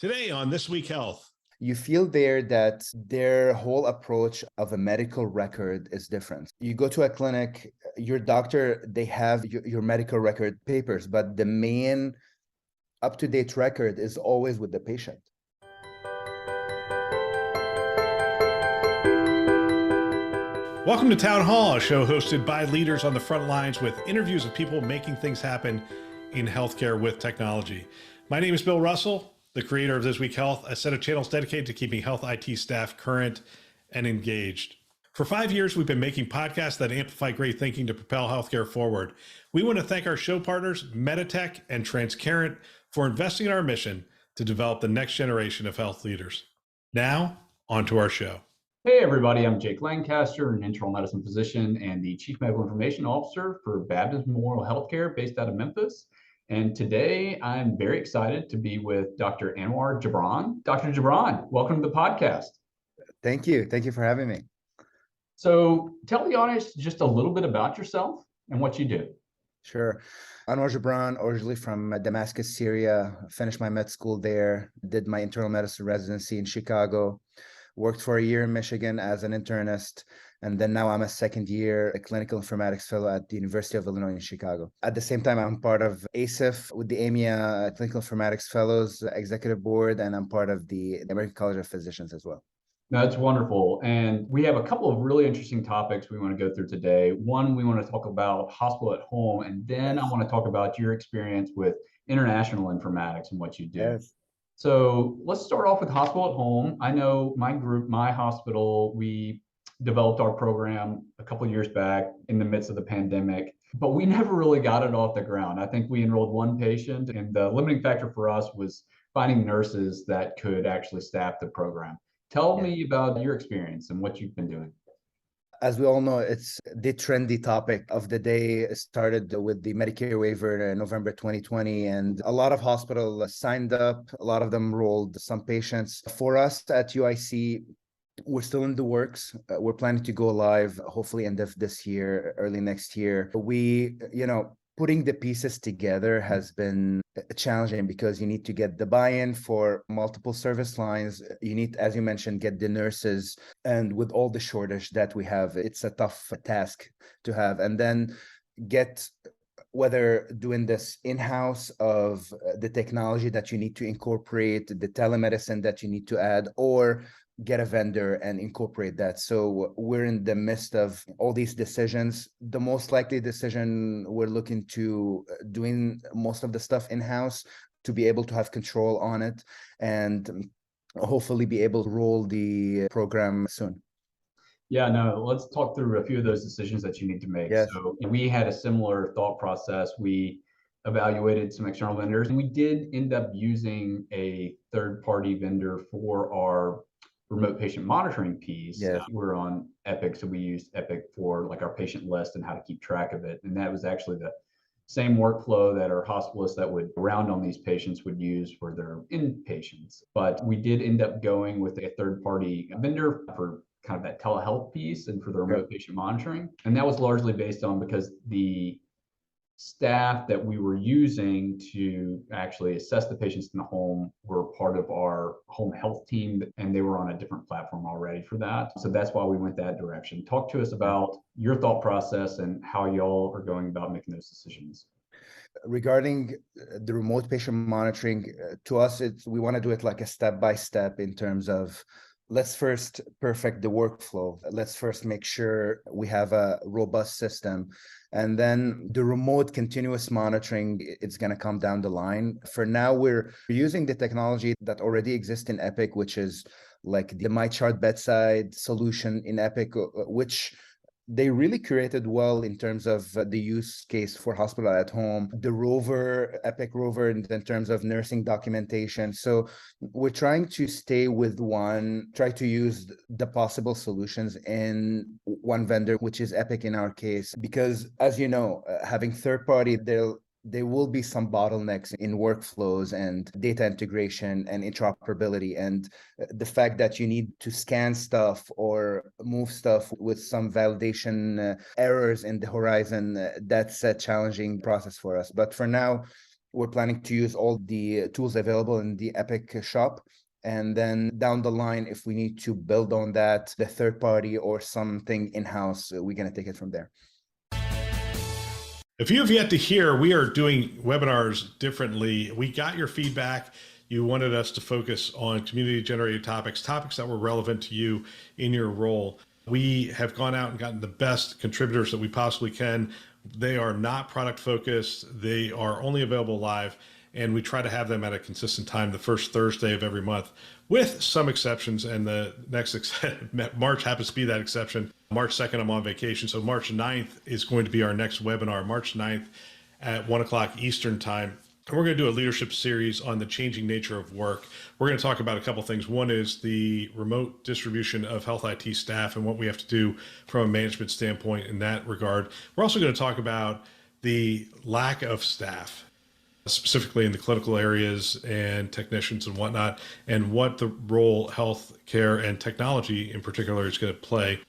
Today on This Week Health. You feel there that their whole approach of a medical record is different. You go to a clinic, your doctor, they have your medical record papers, but the main up-to-date record is always with the patient. Welcome to Town Hall, a show hosted by leaders on the front lines with interviews of people making things happen in healthcare with technology. My name is Bill Russell, the creator of This Week Health, a set of channels dedicated to keeping health IT staff current and engaged. For 5 years, we've been making podcasts that amplify great thinking to propel healthcare forward. We want to thank our show partners, Meditech and Transcarent, for investing in our mission to develop the next generation of health leaders. Now, on to our show. Hey everybody, I'm Jake Lancaster, an internal medicine physician and the Chief Medical Information Officer for Baptist Memorial Healthcare based out of Memphis. And today I'm very excited to be with Dr. Anwar Jebran. Dr. Jebran, welcome to the podcast. Thank you. Thank you for having me. So tell the audience just a little bit about yourself and what you do. Sure. Anwar Jebran, originally from Damascus, Syria, finished my med school there, did my internal medicine residency in Chicago, worked for a year in Michigan as an internist, and then now I'm a second year clinical informatics fellow at the University of Illinois in Chicago. At the same time, I'm part of ASIF with the AMIA Clinical Informatics Fellows Executive Board, and I'm part of the American College of Physicians as well. That's wonderful. And we have a couple of really interesting topics we want to go through today. One, we want to talk about hospital at home, and then I want to talk about your experience with international informatics and what you do. Yes. So let's start off with hospital at home. I know my group, my hospital, we developed our program a couple of years back in the midst of the pandemic, but we never really got it off the ground. I think we enrolled one patient, and the limiting factor for us was finding nurses that could actually staff the program. Tell me about your experience and what you've been doing. As we all know, it's the trendy topic of the day. It started with the Medicare waiver in November 2020, and a lot of hospitals signed up. A lot of them enrolled some patients. For us at UIC, we're still in the works. We're planning to go live, hopefully end of this year, early next year. Putting the pieces together has been challenging because you need to get the buy-in for multiple service lines. You need, as you mentioned, get the nurses. And with all the shortage that we have, it's a tough task to have. And then get whether doing this in-house of the technology that you need to incorporate, the telemedicine that you need to add, or get a vendor and incorporate that. So we're in the midst of all these decisions. The most likely decision, we're looking to doing most of the stuff in-house to be able to have control on it and hopefully be able to roll the program soon. Yeah, no, let's talk through a few of those decisions that you need to make. Yes. So we had a similar thought process. We evaluated some external vendors, and we did end up using a third-party vendor for our remote patient monitoring piece. Yes. We're on Epic, so we used Epic for like our patient list and how to keep track of it. And that was actually the same workflow that our hospitalists that would round on these patients would use for their inpatients. But we did end up going with a third-party vendor for kind of that telehealth piece and for the remote patient monitoring. And that was largely based on because the staff that we were using to actually assess the patients in the home were part of our home health team, and they were on a different platform already for that. So that's why we went that direction. Talk to us about your thought process and how y'all are going about making those decisions. Regarding the remote patient monitoring, to us, we want to do it like a step-by-step in terms of let's first perfect the workflow. Let's first make sure we have a robust system. And then the remote continuous monitoring, it's going to come down the line. For now, we're using the technology that already exists in Epic, which is like the MyChart bedside solution in Epic, which they really curated well in terms of the use case for hospital at home, the Rover, Epic Rover, in terms of nursing documentation. So we're trying to stay with try to use the possible solutions in one vendor, which is Epic in our case, because as you know, having third party, there will be some bottlenecks in workflows and data integration and interoperability. And the fact that you need to scan stuff or move stuff with some validation errors in the horizon, that's a challenging process for us. But for now, We're planning to use all the tools available in the Epic shop. And then down the line, if we need to build on that, the third party or something in-house, we're going to take it from there. If you have yet to hear, we are doing webinars differently. We got your feedback. You wanted us to focus on community-generated topics that were relevant to you in your role. We have gone out and gotten the best contributors that we possibly can. They are not product focused. They are only available live, and we try to have them at a consistent time, the first Thursday of every month, with some exceptions. And the next March happens to be that exception. March 2nd, I'm on vacation. So March 9th is going to be our next webinar, March 9th at 1 o'clock Eastern time. And we're going to do a leadership series on the changing nature of work. We're going to talk about a couple things. One is the remote distribution of health IT staff and what we have to do from a management standpoint in that regard. We're also going to talk about the lack of staff, specifically in the clinical areas and technicians and whatnot, and what the role healthcare and technology in particular is going to play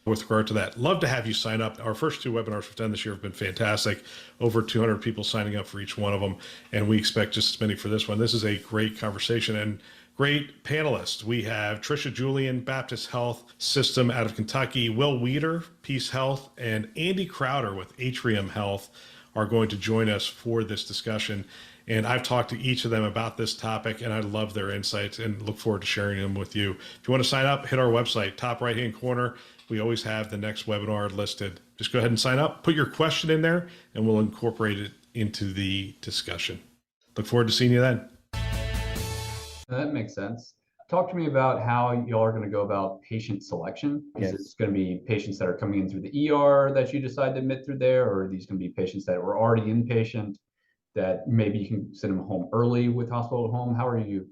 with regard to that. Love to have you sign up. Our first two webinars we've done this year have been fantastic. Over 200 people signing up for each one of them, and we expect just as many for this one. This is a great conversation and great panelists. We have Trisha Julian, Baptist Health System out of Kentucky, Will Weeder, Peace Health, and Andy Crowder with Atrium Health are going to join us for this discussion. And I've talked to each of them about this topic, and I love their insights and look forward to sharing them with you. If you want to sign up, hit our website, top right-hand corner. We always have the next webinar listed. Just go ahead and sign up, put your question in there, and we'll incorporate it into the discussion. Look forward to seeing you then. That makes sense. Talk to me about how y'all are going to go about patient selection. Is Yes. it going to be patients that are coming in through the ER that you decide to admit through there, or are these going to be patients that were already inpatient that maybe you can send them home early with hospital at home? How are you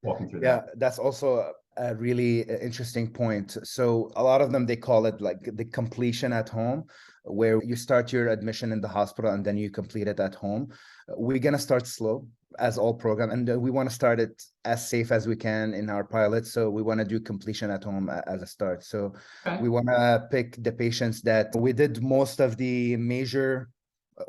walking through that? Yeah, that's also a really interesting point. So a lot of them, they call it like the completion at home, where you start your admission in the hospital and then you complete it at home. We're going to start slow as all program, and we want to start it as safe as we can in our pilot. So we want to do completion at home as a start. So we want to pick the patients that we did most of the major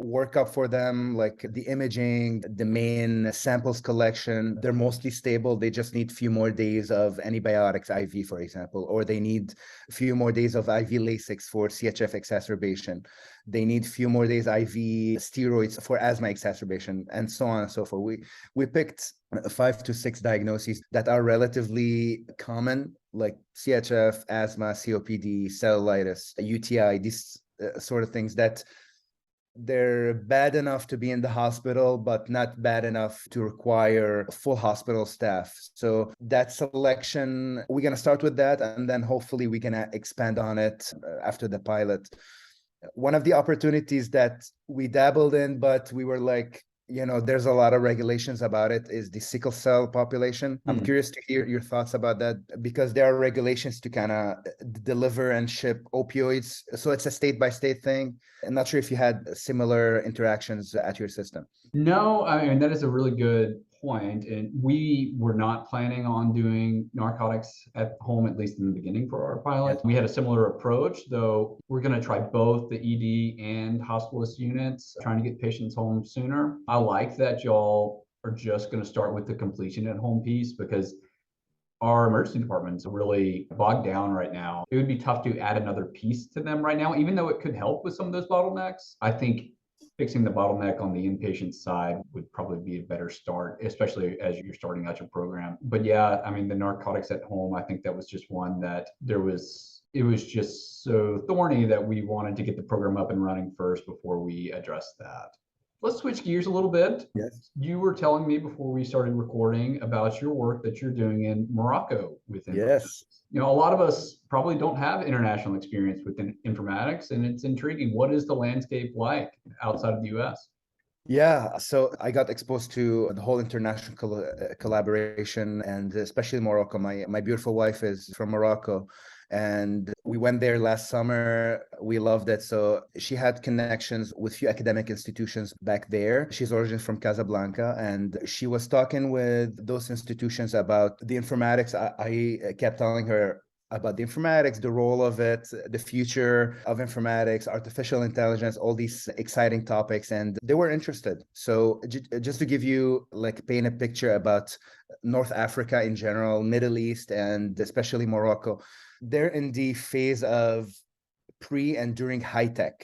workup for them, like the imaging, the main samples collection. They're mostly stable. They just need a few more days of antibiotics IV, for example, or they need a few more days of IV Lasix for CHF exacerbation. They need a few more days IV steroids for asthma exacerbation, and so on and so forth. We picked 5 to 6 diagnoses that are relatively common, like CHF, asthma, COPD, cellulitis, UTI, these sort of things that they're bad enough to be in the hospital, but not bad enough to require full hospital staff. So that selection, we're going to start with that, and then hopefully we can expand on it after the pilot. One of the opportunities that we dabbled in, but we were like, there's a lot of regulations about it, is the sickle cell population. I'm curious to hear your thoughts about that, because there are regulations to kind of deliver and ship opioids. So it's a state-by-state thing. I'm not sure if you had similar interactions at your system. No, I mean, that is a really good point. And we were not planning on doing narcotics at home, at least in the beginning for our pilot. We had a similar approach, though we're going to try both the ED and hospitalist units, trying to get patients home sooner. I like that y'all are just going to start with the completion at home piece, because our emergency departments are really bogged down right now. It would be tough to add another piece to them right now, even though it could help with some of those bottlenecks. I think fixing the bottleneck on the inpatient side would probably be a better start, especially as you're starting out your program. But yeah, I mean, the narcotics at home, I think that was just one that it was just so thorny that we wanted to get the program up and running first before we addressed that. Let's switch gears a little bit. Yes. You were telling me before we started recording about your work that you're doing in Morocco with informatics. Yes. A lot of us probably don't have international experience with informatics, and it's intriguing. What is the landscape like outside of the US? Yeah, so I got exposed to the whole international collaboration, and especially Morocco. My beautiful wife is from Morocco, and we went there last summer. We loved it. So she had connections with few academic institutions back there. She's originally from Casablanca, and she was talking with those institutions about the informatics. I kept telling her, about the informatics, the role of it, the future of informatics, artificial intelligence, all these exciting topics, and they were interested. So just to give you, like, paint a picture about North Africa in general, Middle East, and especially Morocco, they're in the phase of pre and during high tech.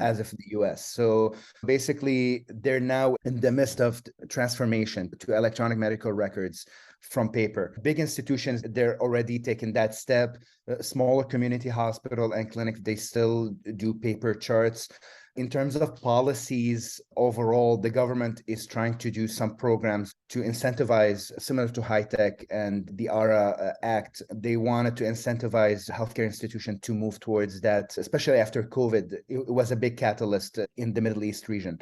As of the US. So basically, they're now in the midst of transformation to electronic medical records from paper. Big institutions, they're already taking that step. Smaller community hospital and clinic, they still do paper charts. In terms of policies overall, the government is trying to do some programs to incentivize, similar to high tech and the ARA Act. They wanted to incentivize healthcare institutions to move towards that, especially after COVID. It was a big catalyst in the Middle East region.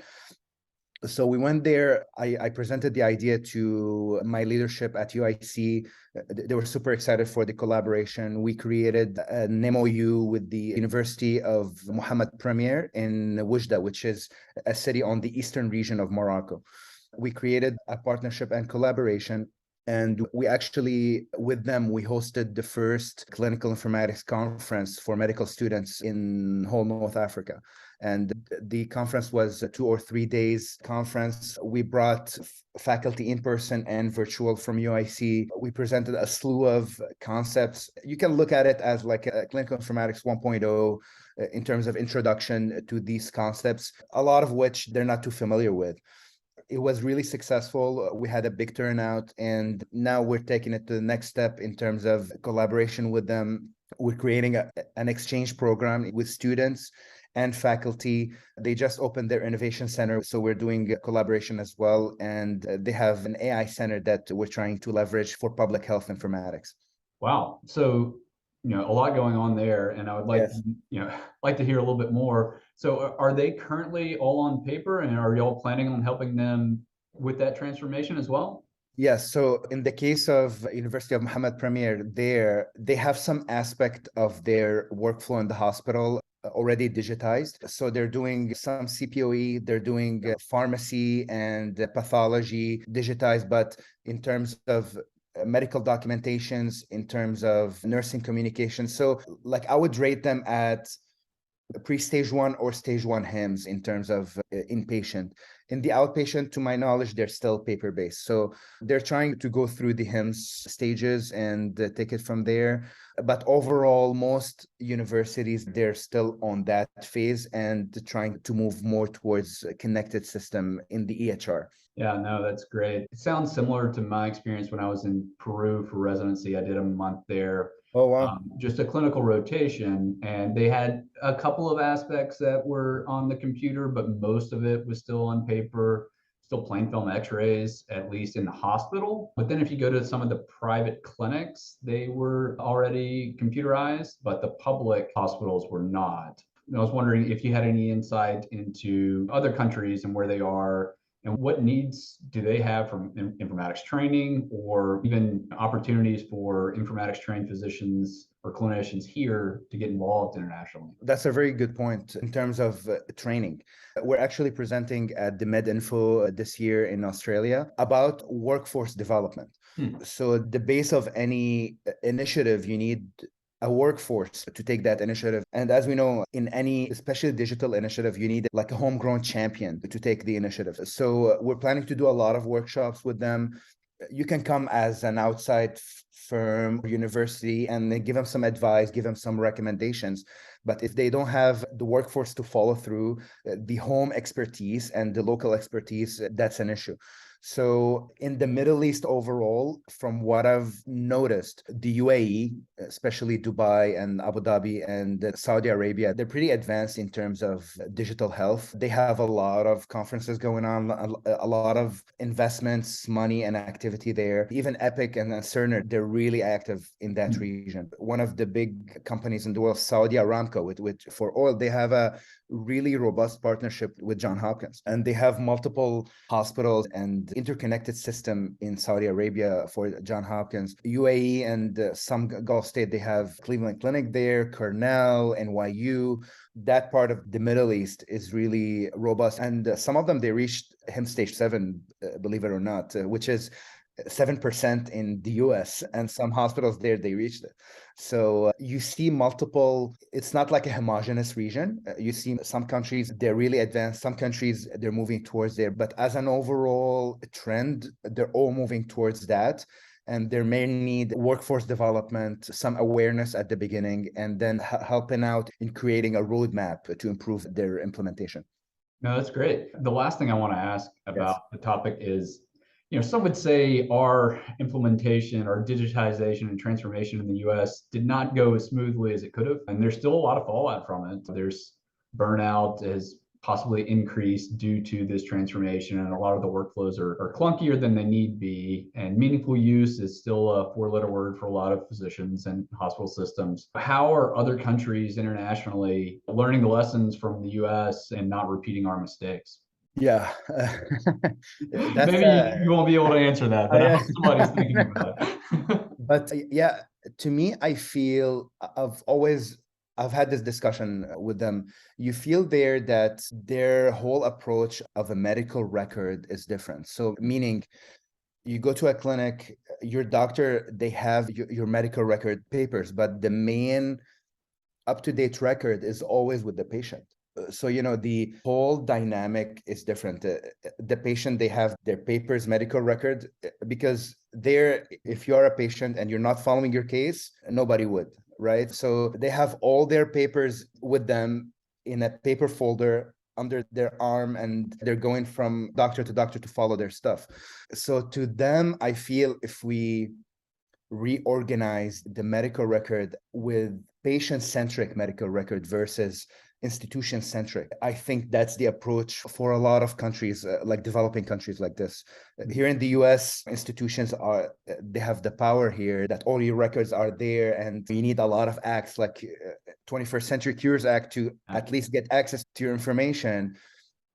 So we went there. I presented the idea to my leadership at UIC. They were super excited for the collaboration. We created an MOU with the University of Mohammed Premier in Oujda, which is a city on the eastern region of Morocco. We created a partnership and collaboration. And we actually, with them, we hosted the first clinical informatics conference for medical students in whole North Africa. And the conference was a 2 or 3 days conference. We brought faculty in person and virtual from UIC. We presented a slew of concepts. You can look at it as like a clinical informatics 1.0 in terms of introduction to these concepts, a lot of which they're not too familiar with. It was really successful. We had a big turnout, and now we're taking it to the next step in terms of collaboration with them. We're creating an exchange program with students and faculty. They just opened their innovation center, so we're doing collaboration as well. And they have an AI center that we're trying to leverage for public health informatics. Wow. So, a lot going on there, and I would like, like to hear a little bit more. So are they currently all on paper, and are y'all planning on helping them with that transformation as well? Yes. So in the case of University of Mohammed Premier, they have some aspect of their workflow in the hospital already digitized. So they're doing some CPOE, they're doing pharmacy and pathology digitized, but in terms of medical documentations, in terms of nursing communication. So like I would rate them at pre-stage 1 or stage 1 HIMSS in terms of inpatient. In the outpatient, to my knowledge, they're still paper-based. So they're trying to go through the HIMSS stages and take it from there. But overall, most universities, they're still on that phase and trying to move more towards a connected system in the EHR. Yeah, no, that's great. It sounds similar to my experience when I was in Peru for residency. I did a month there. Oh, wow. Just a clinical rotation, and they had a couple of aspects that were on the computer, but most of it was still on paper, still plain film x-rays, at least in the hospital. But then if you go to some of the private clinics, they were already computerized, but the public hospitals were not. And I was wondering if you had any insight into other countries and where they are, and what needs do they have from informatics training, or even opportunities for informatics trained physicians or clinicians here to get involved internationally? That's a very good point in terms of training. We're actually presenting at the MedInfo this year in Australia about workforce development. So the base of any initiative, you need a workforce to take that initiative. And as we know, in any, especially digital initiative, you need like a homegrown champion to take the initiative. So we're planning to do a lot of workshops with them. You can come as an outside firm or university and then give them some advice, give them some recommendations. But if they don't have the workforce to follow through, the home expertise and the local expertise, that's an issue. So in the Middle East overall, from what I've noticed, the UAE, especially Dubai and Abu Dhabi and Saudi Arabia, they're pretty advanced in terms of digital health. They have a lot of conferences going on, a lot of investments, money and activity there. Even Epic and Cerner, they're really active in that region. One of the big companies in the world, Saudi Aramco, which for oil, they have a really robust partnership with Johns Hopkins, and they have multiple hospitals and interconnected system in Saudi Arabia for Johns Hopkins. UAE and some Gulf state, they have Cleveland Clinic there, Cornell, NYU. That part of the Middle East is really robust, and some of them, they reached HIMSS stage 7, believe it or not, which is 7% in the US, and some hospitals there, they reached it. So you see multiple, it's not like a homogeneous region. You see some countries, they're really advanced. Some countries, they're moving towards there. But as an overall trend, they're all moving towards that. And there may need workforce development, some awareness at the beginning, and then helping out in creating a roadmap to improve their implementation. No, that's great. The last thing I want to ask about the topic is, some would say our implementation, our digitization and transformation in the US did not go as smoothly as it could have. And there's still a lot of fallout from it. There's burnout has possibly increased due to this transformation. And a lot of the workflows are clunkier than they need be. And meaningful use is still a four-letter word for a lot of physicians and hospital systems. How are other countries internationally learning the lessons from the US and not repeating our mistakes? Yeah. Maybe you won't be able to answer that, but I hope somebody's thinking about it. But yeah, to me, I feel I've had this discussion with them. You feel there that their whole approach of a medical record is different. So meaning you go to a clinic, your doctor, they have your medical record papers, but the main up-to-date record is always with the patient. So, the whole dynamic is different. The patient, they have their papers, medical record, because if you're a patient and you're not following your case, nobody would, right? So they have all their papers with them in a paper folder under their arm, and they're going from doctor to follow their stuff. So to them, I feel if we reorganize the medical record with patient-centric medical record versus institution-centric, I think that's the approach for a lot of countries, like developing countries like this. Here in the US, institutions they have the power here that all your records are there, and you need a lot of acts like 21st Century Cures Act to at least get access to your information.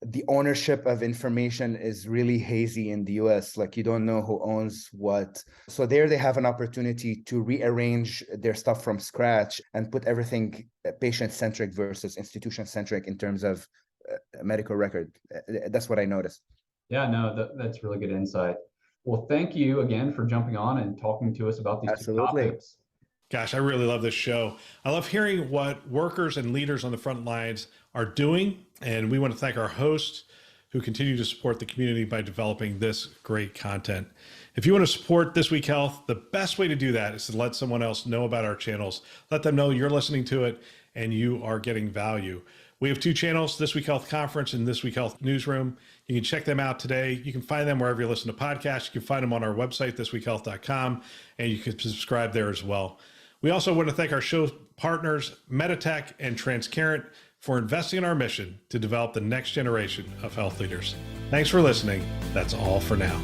The ownership of information is really hazy in the US. Like, you don't know who owns what. So there they have an opportunity to rearrange their stuff from scratch and put everything patient-centric versus institution-centric in terms of medical record. That's what I noticed. Yeah, no, that's really good insight. Well, thank you again for jumping on and talking to us about these Absolutely. two topics. Gosh, I really love this show. I love hearing what workers and leaders on the front lines are doing. And we want to thank our hosts who continue to support the community by developing this great content. If you want to support This Week Health, the best way to do that is to let someone else know about our channels. Let them know you're listening to it and you are getting value. We have two channels, This Week Health Conference and This Week Health Newsroom. You can check them out today. You can find them wherever you listen to podcasts. You can find them on our website, thisweekhealth.com, and you can subscribe there as well. We also want to thank our show partners, Meditech and Transcarent, for investing in our mission to develop the next generation of health leaders. Thanks for listening. That's all for now.